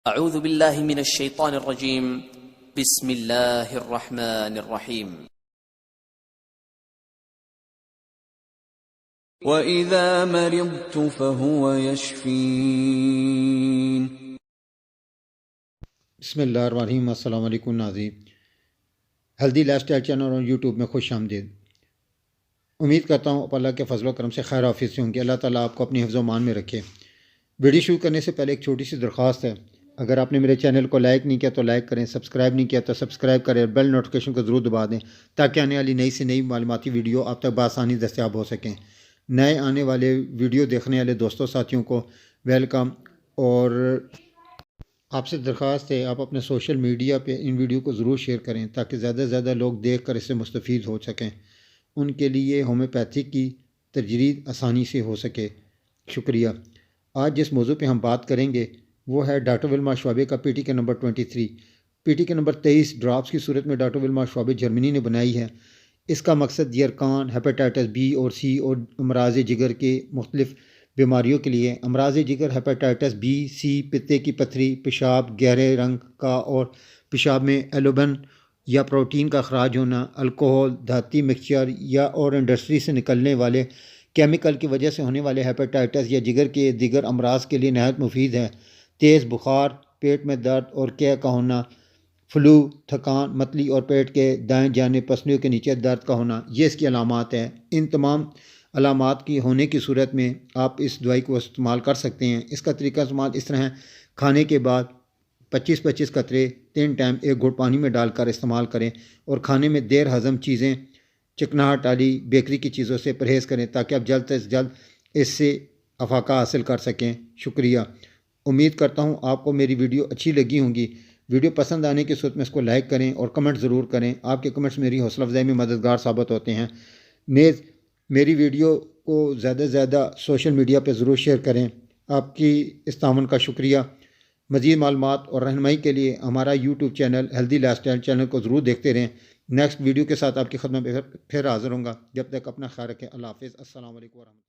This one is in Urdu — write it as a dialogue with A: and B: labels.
A: اعوذ باللہ من الشیطان الرجیم بسم اللہ الرحمن الرحیم
B: وَإِذَا مَرِضْتُ فَهُوَ يَشْفِينِ۔
C: بسم اللہ الرحمن الرحیم۔ السلام علیکم ناظرین، ہیلدی لائف سٹائل چینل اور یوٹیوب میں خوش آمدید۔ امید کرتا ہوں آپ اللہ کے فضل و کرم سے خیر حافظ سے ہوں گے۔ اللہ تعالیٰ آپ کو اپنی حفظ و امان میں رکھے۔ ویڈیو شروع کرنے سے پہلے ایک چھوٹی سی درخواست ہے، اگر آپ نے میرے چینل کو لائک نہیں کیا تو لائک کریں، سبسکرائب نہیں کیا تو سبسکرائب کریں اور بیل نوٹیفیکیشن کو ضرور دبا دیں تاکہ آنے والی نئی سے نئی معلوماتی ویڈیو آپ تک بآسانی دستیاب ہو سکیں۔ نئے آنے والے ویڈیو دیکھنے والے دوستوں ساتھیوں کو ویلکم، اور آپ سے درخواست ہے آپ اپنے سوشل میڈیا پہ ان ویڈیو کو ضرور شیئر کریں تاکہ زیادہ سے زیادہ لوگ دیکھ کر اس سے مستفید ہو سکیں، ان کے لیے ہومیوپیتھی کی تجدید آسانی سے ہو سکے۔ شکریہ۔ آج جس موضوع پہ ہم بات کریں گے وہ ہے ڈاکٹر ولما شعبے کا پی ٹی کے نمبر 23۔ پی ٹی کے نمبر 23 ڈراپس کی صورت میں ڈاکٹر ولما شعبے جرمنی نے بنائی ہے۔ اس کا مقصد یرکان، ہیپاٹائٹس بی اور سی اور امراض جگر کے مختلف بیماریوں کے لیے امراض جگر، ہیپاٹائٹس بی سی، پتے کی پتھری، پیشاب گہرے رنگ کا اور پیشاب میں ایلوبن یا پروٹین کا اخراج ہونا، الکوہل، دھاتی مکسچر یا اور انڈسٹری سے نکلنے والے کیمیکل کی وجہ سے ہونے والے ہیپاٹائٹس یا جگر کے دیگر امراض کے لیے نہایت مفید ہے۔ تیز بخار، پیٹ میں درد اور قے کا ہونا، فلو، تھکان، متلی اور پیٹ کے دائیں جانب پسلیوں کے نیچے درد کا ہونا، یہ اس کی علامات ہیں۔ ان تمام علامات کی ہونے کی صورت میں آپ اس دوائی کو استعمال کر سکتے ہیں۔ اس کا طریقہ استعمال اس طرح ہے، کھانے کے بعد 25-25 قطرے 3 ٹائم 1 گھونٹ پانی میں ڈال کر استعمال کریں، اور کھانے میں دیر ہضم چیزیں، چکناہٹ والی بیکری کی چیزوں سے پرہیز کریں تاکہ آپ جلد از جلد اس سے افاقہ حاصل کر سکیں۔ شکریہ۔ امید کرتا ہوں آپ کو میری ویڈیو اچھی لگی ہوں گی۔ ویڈیو پسند آنے کی صورت میں اس کو لائک کریں اور کمنٹ ضرور کریں۔ آپ کے کمنٹس میری حوصلہ افزائی میں مددگار ثابت ہوتے ہیں۔ میری ویڈیو کو زیادہ سے زیادہ سوشل میڈیا پہ ضرور شیئر کریں۔ آپ کی اس تعاون کا شکریہ۔ مزید معلومات اور رہنمائی کے لیے ہمارا YouTube channel healthy life style channel کو ضرور دیکھتے رہیں۔ نیکسٹ ویڈیو کے ساتھ آپ کی خدمت میں پھر حاضر ہوں گا۔ جب تک اپنا خیال رکھیں۔ اللہ حافظ۔ السلام علیکم ورحمۃ اللہ۔